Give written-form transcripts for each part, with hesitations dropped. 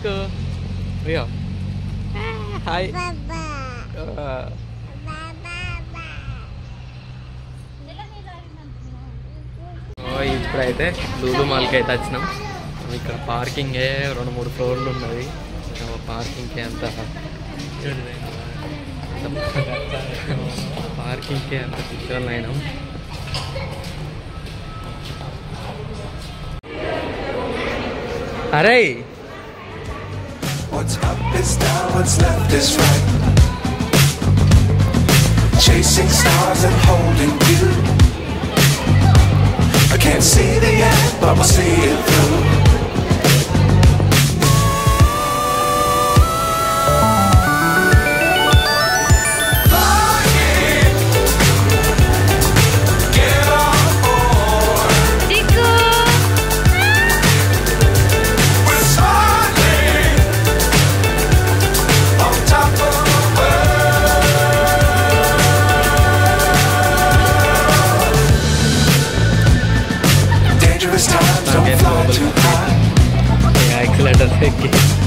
చిక్కు అయ్యో హాయ్. ఇప్పుడైతే లూలు మాల్కి అయితే వచ్చినాం. ఇక్కడ పార్కింగే 2-3 ఫ్లోర్లు ఉన్నది. పార్కింగ్కి అంత పిచ్చోళ్ళు అయినాం. అరే what's up is down, what's left is right. Chasing stars and holding you. I can't see the end, but we'll see it through.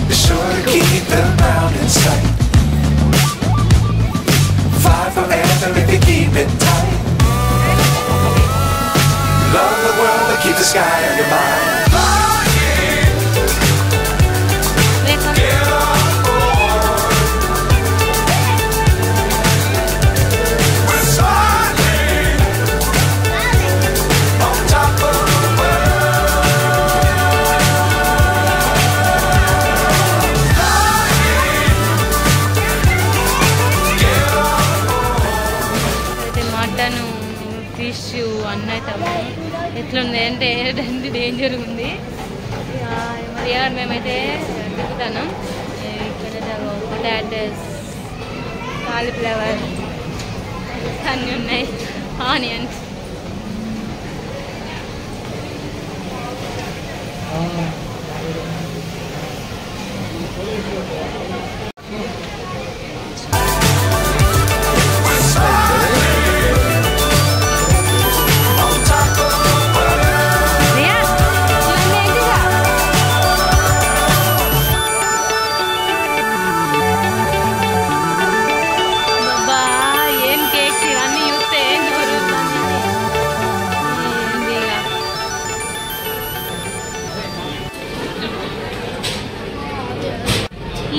Be sure to keep them round in sight. Fly forever if you keep it tight. Love the world but keep the sky on your mind. Fish అన్నీ అవుతాము. ఎట్లుంది అంటే danger ఉంది. మరి మేమైతే దిగుతాను. ఇక్కడ potatoes, cauliflower అన్నీ ఉన్నాయి, ఆనియన్స్.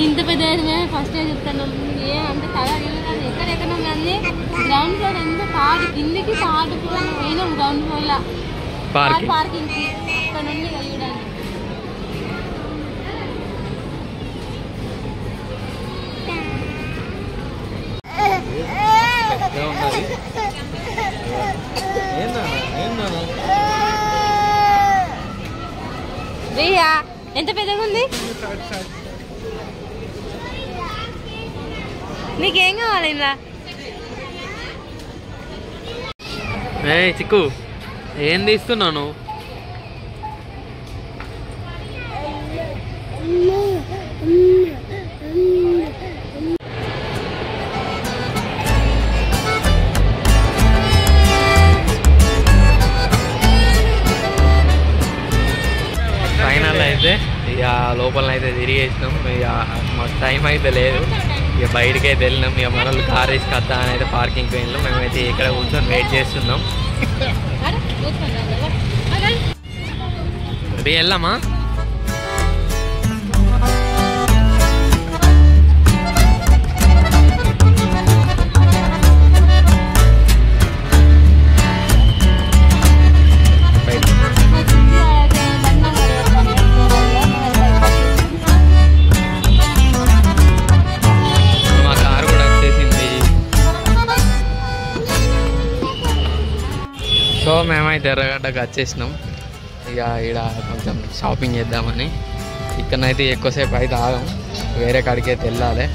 ఇంత పెద్ద ఫస్ట్ టైం చెప్తాను. అంత కళ ఎక్కడెక్కడ అన్ని గ్రౌండ్ ఫ్లోర్ ఎంత థర్డ్ కిందికి థర్డ్ ఫ్లోర్ పోయినాం. గ్రౌండ్ ఫ్లోర్లో పార్కింగ్కి ఇక్కడ నుండి వెళ్ళడానికి. రియా ఎంత పెద్దగా ఉంది? నీకేం కావాలి ఇలా? చిక్కు ఏం తీస్తున్నాను? ఫైనల్ అయితే ఇక లోపలనైతే తిరిగేసినాం. ఇక మాకు టైం అయితే లేదు. ఇక బయటకి అయితే వెళ్ళినాం. ఇక మనల్ని కార్ వేసి కద్దా అని అయితే పార్కింగ్కి వెళ్ళినాం. మేమైతే ఇక్కడ కూర్చొని వెయిట్ చేస్తున్నాం. వెళ్దామా? సో మేమైతే ఎర్రగడ్డకు వచ్చేసినాం. ఇక ఇక్కడ కొంచెం షాపింగ్ చేద్దామని. ఇక్కడనైతే ఎక్కువసేపు అయితే ఆగాం, వేరే కాడికి అయితే వెళ్ళాలి.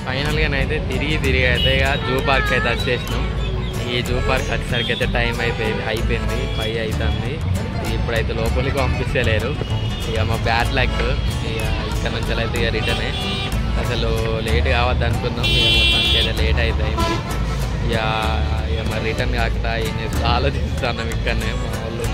ఫైనల్గానైతే తిరిగి అయితే ఇక జూ పార్క్ అయితే వచ్చేసినాం. ఈ జూ పార్క్ వచ్చేసరికి అయితే టైం అయిపోయింది 5 అవుతుంది. ఇప్పుడైతే లోపలికి పంపిస్తలేరు. ఇక మా బ్యాడ్ లక్. ఇక ఇక్కడ నుంచి అయితే ఇక రిటర్నే. అసలు లేట్ కావద్దు అనుకున్నాం. ఇక మొత్తానికి అయితే లేట్ అయిపోయింది. ఇక మరి రిటర్న్ కాకుండా ఏం చేస్తా ఆలోచిస్తున్నాం ఇక్కడనే మా వాళ్ళు.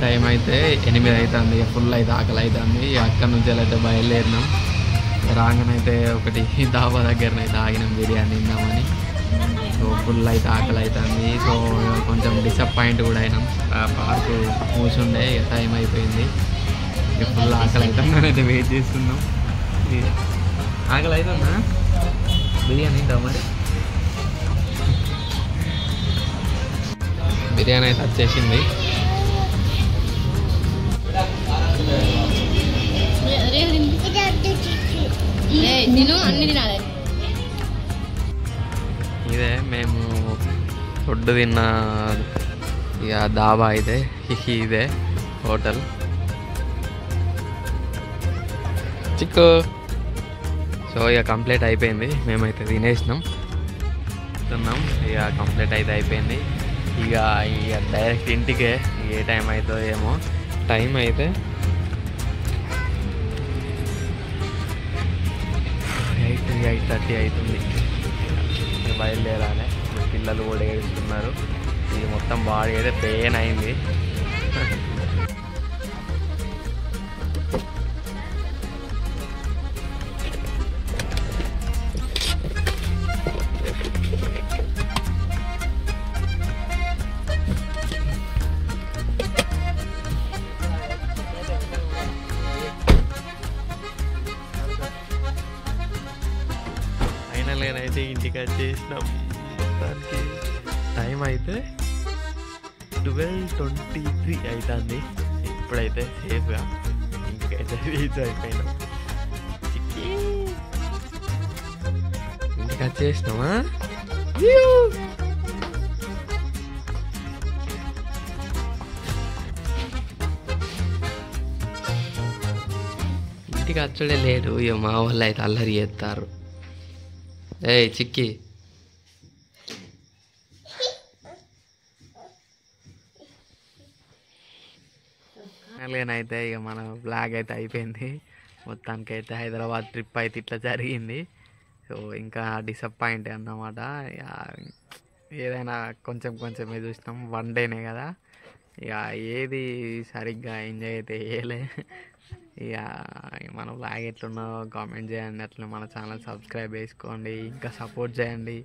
టైం అయితే 8 అవుతుంది. ఇక ఫుల్ అయితే ఆకలి అవుతుంది. అక్కడి నుంచి అయితే బయలుదేరినాం. రాగానైతే ఒకటి దాబా దగ్గరనైతే ఆగినాం బిర్యానీ తిందామని. సో ఫుల్ అయితే ఆకలి అవుతుంది. సో కొంచెం డిసప్పాయింట్ కూడా అయినాం. పార్కు మూసుండే ఇక టైం అయిపోయింది. ఇక ఫుల్ ఆకలి అవుతుందని అయితే వెయిట్ చేస్తున్నాం. ఆకలి అవుతుందా? బిర్యానీ తింటాం మరి. బిర్యానీ అయితే వచ్చేసింది. ఇదే మేము ఫుడ్ తిన్న ఇక దాబా అయితే ఇదే హోటల్. చిక్కు. సో ఇక కంప్లీట్ అయిపోయింది. మేమైతే తినేసినాం. ఇక కంప్లీట్ అయితే అయిపోయింది. ఇక డైరెక్ట్ ఇంటికే. ఏ టైం అవుతుందో ఏమో. టైం అయితే 8:30 అవుతుంది. బయలుదేరాలి. పిల్లలు కూడా ఏడుస్తున్నారు. ఇది మొత్తం బాడీ అయితే పెయిన్ అయింది. అయితే ఇంటికి వచ్చేసినాం. మొత్తానికి టైం అయితే 12:23 అవుతుంది. ఇప్పుడైతే సేఫ్గా ఇంటికైతే రీచ్ అయిపోయినాం. ఇంటికి వచ్చేసినామా? ఇంటికి వచ్చడే లేడు. ఇక మా వాళ్ళు అయితే అల్లరి చేస్తారు. ఏయ్ చిక్కి, అయితే ఇక మన బ్లాగ్ అయితే అయిపోయింది. మొత్తానికి అయితే హైదరాబాద్ ట్రిప్ అయితే ఇట్లా జరిగింది. సో ఇంకా డిసప్పాయింట్ అన్నమాట. ఏదైనా కొంచెం కొంచెమే చూసినాం. 1 డేనే కదా. ఇక ఏది సరిగ్గా ఎంజాయ్ అయితే చేయలే. ఇక మన బ్లాగ్ ఎట్లున్నో కామెంట్ చేయండి. అట్లా మన ఛానల్ సబ్స్క్రైబ్ చేసుకోండి. ఇంకా సపోర్ట్ చేయండి.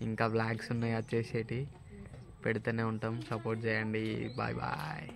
ఇంకా బ్లాగ్స్ ఉన్నాయి వచ్చేసేటి పెడుతూనే ఉంటాం. సపోర్ట్ చేయండి. Bye bye.